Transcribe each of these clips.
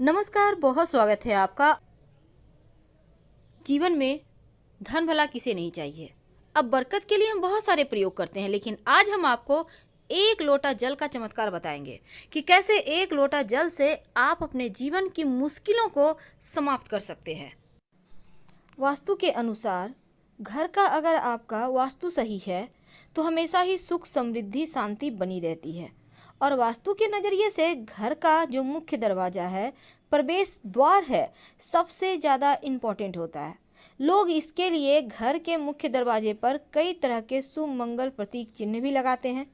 नमस्कार, बहुत स्वागत है आपका। जीवन में धन भला किसे नहीं चाहिए। अब बरकत के लिए हम बहुत सारे प्रयोग करते हैं, लेकिन आज हम आपको एक लोटा जल का चमत्कार बताएंगे कि कैसे एक लोटा जल से आप अपने जीवन की मुश्किलों को समाप्त कर सकते हैं। वास्तु के अनुसार घर का अगर आपका वास्तु सही है तो हमेशा ही सुख, समृद्धि, शांति बनी रहती है। और वास्तु के नज़रिए से घर का जो मुख्य दरवाज़ा है, प्रवेश द्वार है, सबसे ज़्यादा इम्पोर्टेंट होता है। लोग इसके लिए घर के मुख्य दरवाजे पर कई तरह के शुभ मंगल प्रतीक चिन्ह भी लगाते हैं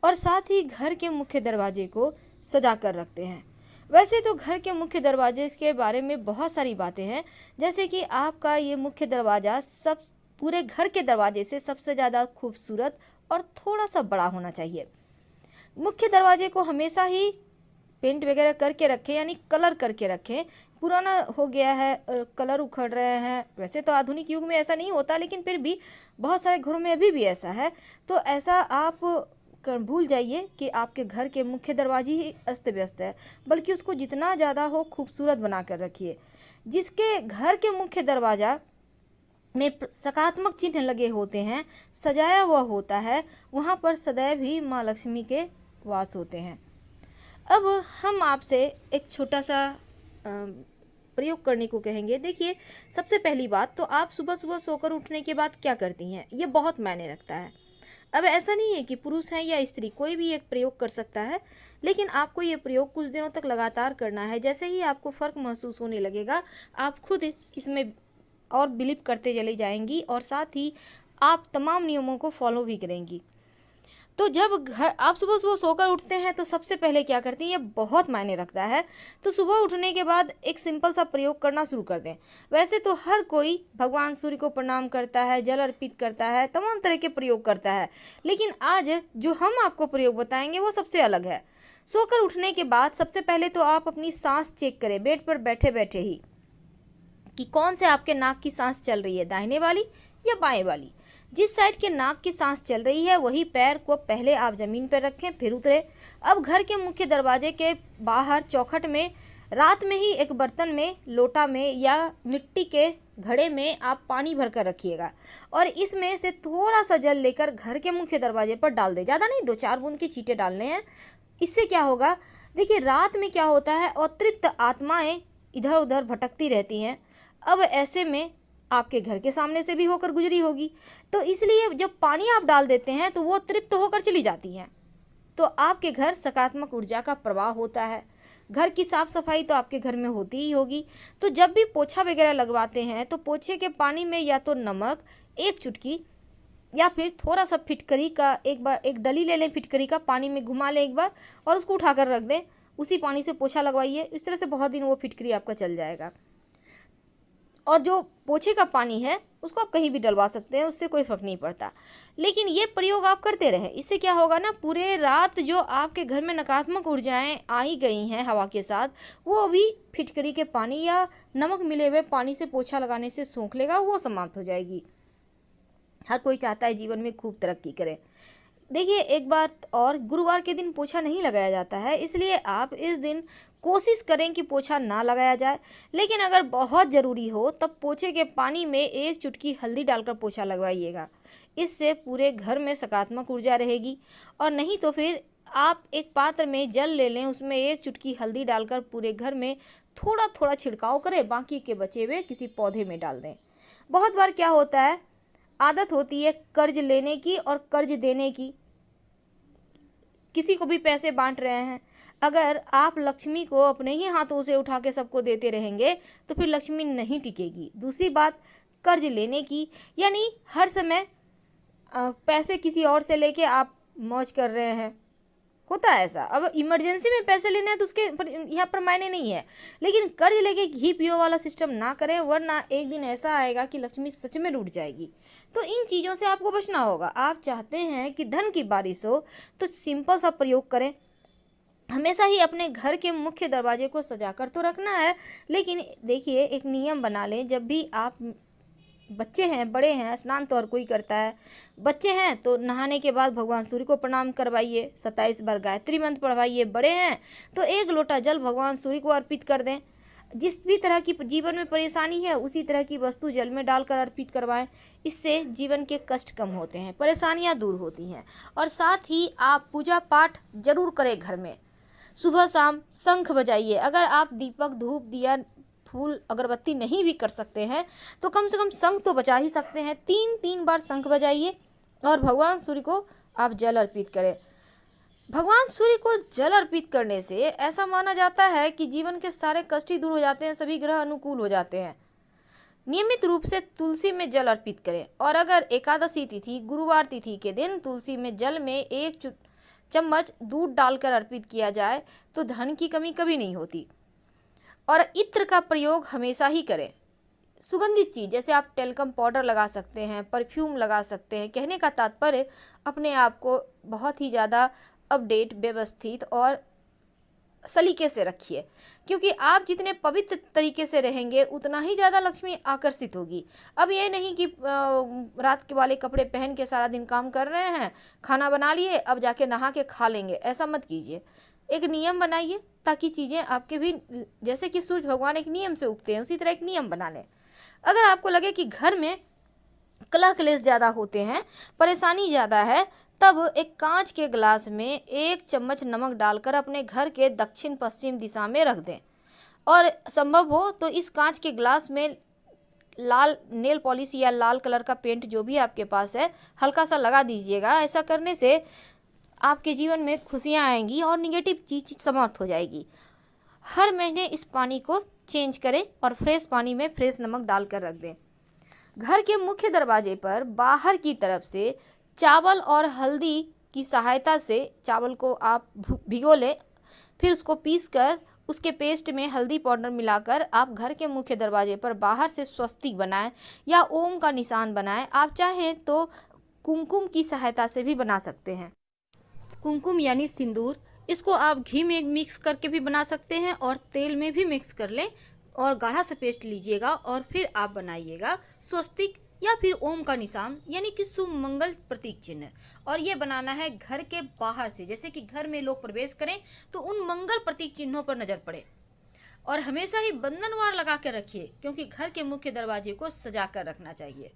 और साथ ही घर के मुख्य दरवाजे को सजा कर रखते हैं। वैसे तो घर के मुख्य दरवाजे के बारे में बहुत सारी बातें हैं, जैसे कि आपका ये मुख्य दरवाज़ा सब पूरे घर के दरवाजे से सबसे ज़्यादा खूबसूरत और थोड़ा सा बड़ा होना चाहिए। मुख्य दरवाजे को हमेशा ही पेंट वगैरह करके रखें, यानी कलर करके रखें। पुराना हो गया है, कलर उखड़ रहे हैं। वैसे तो आधुनिक युग में ऐसा नहीं होता, लेकिन फिर भी बहुत सारे घरों में अभी भी ऐसा है। तो ऐसा आप भूल जाइए कि आपके घर के मुख्य दरवाजे ही अस्त व्यस्त है, बल्कि उसको जितना ज़्यादा हो खूबसूरत बना कर रखिए। जिसके घर के मुख्य दरवाज़ा में सकारात्मक चिन्ह लगे होते हैं, सजाया हुआ होता है, वहाँ पर सदैव ही माँ लक्ष्मी के वास होते हैं। अब हम आपसे एक छोटा सा प्रयोग करने को कहेंगे। देखिए, सबसे पहली बात तो आप सुबह सुबह सोकर उठने के बाद क्या करती हैं, ये बहुत मायने रखता है। अब ऐसा नहीं है कि पुरुष है या स्त्री, कोई भी एक प्रयोग कर सकता है, लेकिन आपको ये प्रयोग कुछ दिनों तक लगातार करना है। जैसे ही आपको फ़र्क महसूस होने लगेगा, आप खुद इसमें और बिलीव करते चले जाएंगी और साथ ही आप तमाम नियमों को फॉलो भी करेंगी। तो जब घर आप सुबह सुबह सोकर उठते हैं तो सबसे पहले क्या करती हैं, ये बहुत मायने रखता है। तो सुबह उठने के बाद एक सिंपल सा प्रयोग करना शुरू कर दें। वैसे तो हर कोई भगवान सूर्य को प्रणाम करता है, जल अर्पित करता है, तमाम तरह के प्रयोग करता है, लेकिन आज जो हम आपको प्रयोग बताएंगे वो सबसे अलग है। सोकर उठने के बाद सबसे पहले तो आप अपनी सांस चेक करें, बेड पर बैठे बैठे ही, कि कौन से आपके नाक की सांस चल रही है, दाहिने वाली या बाएं वाली। जिस साइड के नाक की सांस चल रही है वही पैर को पहले आप ज़मीन पर रखें, फिर उतरे। अब घर के मुख्य दरवाजे के बाहर चौखट में रात में ही एक बर्तन में, लोटा में या मिट्टी के घड़े में आप पानी भर कर रखिएगा और इसमें से थोड़ा सा जल लेकर घर के मुख्य दरवाजे पर डाल दें। ज़्यादा नहीं, 2-4 बूंद के छींटे डालने हैं। इससे क्या होगा, देखिए रात में क्या होता है, अतृप्त आत्माएं इधर उधर भटकती रहती हैं। अब ऐसे में आपके घर के सामने से भी होकर गुजरी होगी, तो इसलिए जब पानी आप डाल देते हैं तो वो तृप्त होकर चली जाती हैं। तो आपके घर सकारात्मक ऊर्जा का प्रवाह होता है। घर की साफ सफाई तो आपके घर में होती ही होगी। तो जब भी पोछा वगैरह लगवाते हैं तो पोछे के पानी में या तो नमक 1 चुटकी या फिर थोड़ा सा फिटकरी का, एक डली ले लें, फिटकरी का पानी में घुमा लें एक बार और उसको उठाकर रख दें। उसी पानी से पोछा लगवाइए। इस तरह से बहुत दिन वो फिटकरी आपका चल जाएगा। और जो पोछे का पानी है उसको आप कहीं भी डलवा सकते हैं, उससे कोई फर्क नहीं पड़ता। लेकिन ये प्रयोग आप करते रहें। इससे क्या होगा ना, पूरे रात जो आपके घर में नकारात्मक ऊर्जाएं आई गई हैं हवा के साथ, वो भी फिटकरी के पानी या नमक मिले हुए पानी से पोछा लगाने से सोख लेगा, वो समाप्त हो जाएगी। हर कोई चाहता है जीवन में खूब तरक्की करे। देखिए, एक बात और, गुरुवार के दिन पोछा नहीं लगाया जाता है, इसलिए आप इस दिन कोशिश करें कि पोछा ना लगाया जाए। लेकिन अगर बहुत ज़रूरी हो तब पोछे के पानी में 1 चुटकी हल्दी डालकर पोछा लगवाइएगा। इससे पूरे घर में सकारात्मक ऊर्जा रहेगी। और नहीं तो फिर आप एक पात्र में जल ले लें, उसमें 1 चुटकी हल्दी डालकर पूरे घर में थोड़ा थोड़ा छिड़काव करें, बाकी के बचे हुए किसी पौधे में डाल दें। बहुत बार क्या होता है, आदत होती है कर्ज लेने की और कर्ज देने की। किसी को भी पैसे बांट रहे हैं, अगर आप लक्ष्मी को अपने ही हाथों से उठा के सबको देते रहेंगे तो फिर लक्ष्मी नहीं टिकेगी। दूसरी बात, कर्ज लेने की, यानी हर समय पैसे किसी और से लेके आप मौज कर रहे हैं, होता है ऐसा। अब इमरजेंसी में पैसे लेने हैं तो उसके यहाँ पर मायने नहीं है, लेकिन कर्ज लेके घी पियो वाला सिस्टम ना करें, वरना एक दिन ऐसा आएगा कि लक्ष्मी सच में लूट जाएगी। तो इन चीज़ों से आपको बचना होगा। आप चाहते हैं कि धन की बारिश हो तो सिंपल सा प्रयोग करें। हमेशा ही अपने घर के मुख्य दरवाजे को सजा कर तो रखना है, लेकिन देखिए एक नियम बना लें, जब भी आप बच्चे हैं, बड़े हैं, स्नान तो हर कोई करता है। बच्चे हैं तो नहाने के बाद भगवान सूर्य को प्रणाम करवाइए, 27 बार गायत्री मंत्र पढ़वाइए। बड़े हैं तो 1 लोटा जल भगवान सूर्य को अर्पित कर दें। जिस भी तरह की जीवन में परेशानी है उसी तरह की वस्तु जल में डालकर अर्पित करवाएं। इससे जीवन के कष्ट कम होते हैं, परेशानियां दूर होती हैं। और साथ ही आप पूजा पाठ जरूर करें घर में। सुबह शाम शंख बजाइए। अगर आप दीपक, धूप, दिया, फूल, अगरबत्ती नहीं भी कर सकते हैं तो कम से कम शंख तो बजा ही सकते हैं। 3 बार शंख बजाइए और भगवान सूर्य को आप जल अर्पित करें। भगवान सूर्य को जल अर्पित करने से ऐसा माना जाता है कि जीवन के सारे कष्ट ही दूर हो जाते हैं, सभी ग्रह अनुकूल हो जाते हैं। नियमित रूप से तुलसी में जल अर्पित करें। और अगर एकादशी तिथि, गुरुवार तिथि के दिन तुलसी में जल में 1 चम्मच दूध डालकर अर्पित किया जाए तो धन की कमी कभी नहीं होती। और इत्र का प्रयोग हमेशा ही करें। सुगंधित चीज़ जैसे आप टेल्कम पाउडर लगा सकते हैं, परफ्यूम लगा सकते हैं। कहने का तात्पर्य अपने आप को बहुत ही ज़्यादा अपडेट, व्यवस्थित और सलीके से रखिए, क्योंकि आप जितने पवित्र तरीके से रहेंगे उतना ही ज़्यादा लक्ष्मी आकर्षित होगी। अब ये नहीं कि रात के वाले कपड़े पहन के सारा दिन काम कर रहे हैं, खाना बना लिए, अब जाके नहा के खा लेंगे, ऐसा मत कीजिए। एक नियम बनाइए ताकि चीज़ें आपके भी, जैसे कि सूर्य भगवान एक नियम से उगते हैं उसी तरह एक नियम बना लें। अगर आपको लगे कि घर में कलह क्लेश ज़्यादा होते हैं, परेशानी ज़्यादा है, तब एक कांच के गिलास में 1 चम्मच नमक डालकर अपने घर के दक्षिण पश्चिम दिशा में रख दें। और संभव हो तो इस कांच के गिलास में लाल नेल पॉलिश या लाल कलर का पेंट जो भी आपके पास है हल्का सा लगा दीजिएगा। ऐसा करने से आपके जीवन में खुशियाँ आएंगी और निगेटिव चीज़ समाप्त हो जाएगी। हर महीने इस पानी को चेंज करें और फ्रेश पानी में फ्रेश नमक डालकर रख दें। घर के मुख्य दरवाजे पर बाहर की तरफ से चावल और हल्दी की सहायता से चावल को आप भिगो लें, फिर उसको पीसकर उसके पेस्ट में हल्दी पाउडर मिलाकर आप घर के मुख्य दरवाजे पर बाहर से स्वस्तिक बनाएं या ओम का निशान बनाएं। आप चाहें तो कुमकुम की सहायता से भी बना सकते हैं। कुमकुम यानी सिंदूर, इसको आप घी में मिक्स करके भी बना सकते हैं और तेल में भी मिक्स कर लें और गाढ़ा सा पेस्ट लीजिएगा और फिर आप बनाइएगा स्वस्तिक या फिर ओम का निशान यानी कि शुभ मंगल प्रतीक चिन्ह। और ये बनाना है घर के बाहर से, जैसे कि घर में लोग प्रवेश करें तो उन मंगल प्रतीक चिन्हों पर नजर पड़े। और हमेशा ही बंधनवार लगा कर रखिए, क्योंकि घर के मुख्य दरवाजे को सजा कर रखना चाहिए।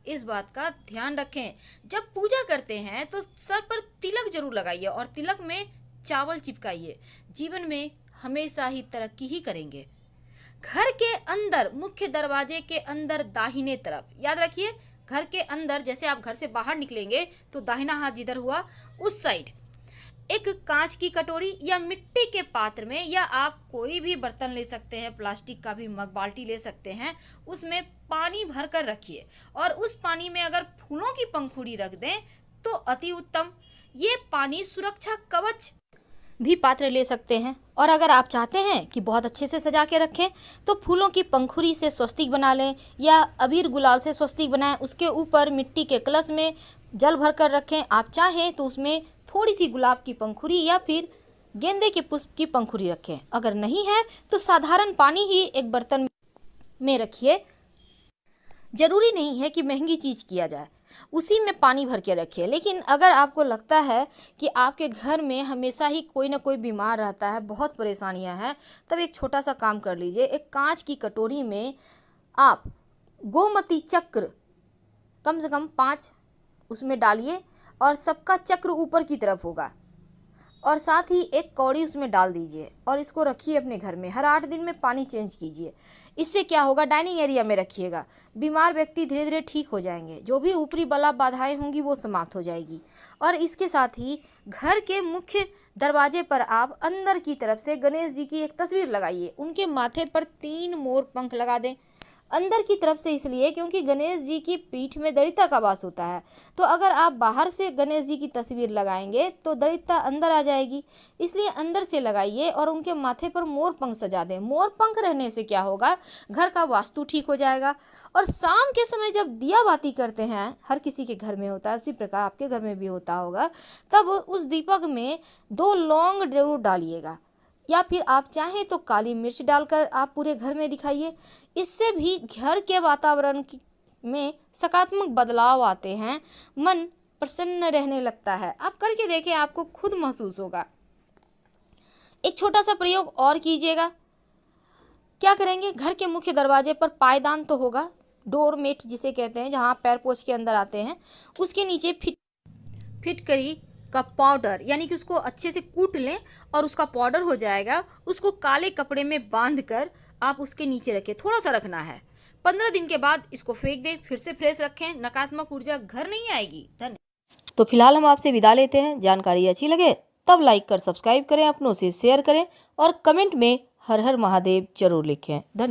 इस बात का ध्यान रखें। जब पूजा करते हैं तो सर पर तिलक जरूर लगाइए और तिलक में चावल चिपकाइए। जीवन में हमेशा ही तरक्की ही करेंगे। घर के अंदर, मुख्य दरवाजे के अंदर दाहिने तरफ, याद रखिए घर के अंदर, जैसे आप घर से बाहर निकलेंगे तो दाहिना हाथ जिधर हुआ उस साइड एक कांच की कटोरी या मिट्टी के पात्र में, या आप कोई भी बर्तन ले सकते हैं, प्लास्टिक का भी मग, बाल्टी ले सकते हैं, उसमें पानी भर कर रखिए और उस पानी में अगर फूलों की पंखुड़ी रख दें तो अति उत्तम। ये पानी सुरक्षा कवच भी पात्र ले सकते हैं। और अगर आप चाहते हैं कि बहुत अच्छे से सजा के रखें तो फूलों की पंखुड़ी से स्वस्तिक बना लें या अबीर गुलाल से स्वस्तिक बनाएं। उसके ऊपर मिट्टी के कलश में जल भर कर रखें। आप चाहें तो उसमें थोड़ी सी गुलाब की पंखुड़ी या फिर गेंदे के पुष्प की पंखुड़ी रखें। अगर नहीं है तो साधारण पानी ही एक बर्तन में रखिए। जरूरी नहीं है कि महंगी चीज़ किया जाए, उसी में पानी भर के रखिए। लेकिन अगर आपको लगता है कि आपके घर में हमेशा ही कोई ना कोई बीमार रहता है, बहुत परेशानियां हैं, तब एक छोटा सा काम कर लीजिए। एक कांच की कटोरी में आप गोमती चक्र कम से कम 5 उसमें डालिए और सबका चक्र ऊपर की तरफ होगा और साथ ही एक कौड़ी उसमें डाल दीजिए और इसको रखिए अपने घर में। हर 8 दिन में पानी चेंज कीजिए। इससे क्या होगा, डाइनिंग एरिया में रखिएगा। बीमार व्यक्ति धीरे धीरे ठीक हो जाएंगे, जो भी ऊपरी बला बाधाएं होंगी वो समाप्त हो जाएगी। और इसके साथ ही घर के मुख्य दरवाजे पर आप अंदर की तरफ से गणेश जी की एक तस्वीर लगाइए। उनके माथे पर 3 मोर पंख लगा दें। अंदर की तरफ से इसलिए क्योंकि गणेश जी की पीठ में दरिद्रता का वास होता है, तो अगर आप बाहर से गणेश जी की तस्वीर लगाएंगे तो दरिद्रता अंदर आ जाएगी, इसलिए अंदर से लगाइए और उनके माथे पर मोर पंख सजा दें। मोर पंख रहने से क्या होगा, घर का वास्तु ठीक हो जाएगा। और शाम के समय जब दिया बाती करते हैं, हर किसी के घर में होता है, उसी प्रकार आपके घर में भी होता होगा, तब उस दीपक में 2 लौंग जरूर डालिएगा या फिर आप चाहें तो काली मिर्च डालकर आप पूरे घर में दिखाइए। इससे भी घर के वातावरण में सकारात्मक बदलाव आते हैं, मन प्रसन्न रहने लगता है। आप करके देखें, आपको खुद महसूस होगा। एक छोटा सा प्रयोग और कीजिएगा। क्या करेंगे, घर के मुख्य दरवाजे पर पायदान तो होगा, डोरमेट जिसे कहते हैं, जहाँ पैर पोछ के अंदर आते हैं, उसके नीचे फिटकरी का पाउडर, यानी कि उसको अच्छे से कूट लें और उसका पाउडर हो जाएगा, उसको काले कपड़े में बांध कर आप उसके नीचे रखें। थोड़ा सा रखना है। 15 दिन के बाद इसको फेंक दें, फिर से फ्रेश रखें, नकारात्मक ऊर्जा घर नहीं आएगी। धन्यवाद। तो फिलहाल हम आपसे विदा लेते हैं। जानकारी अच्छी लगे तब लाइक कर सब्सक्राइब करें, अपनों से शेयर करें और कमेंट में हर हर महादेव जरूर लिखें। धन्यवाद।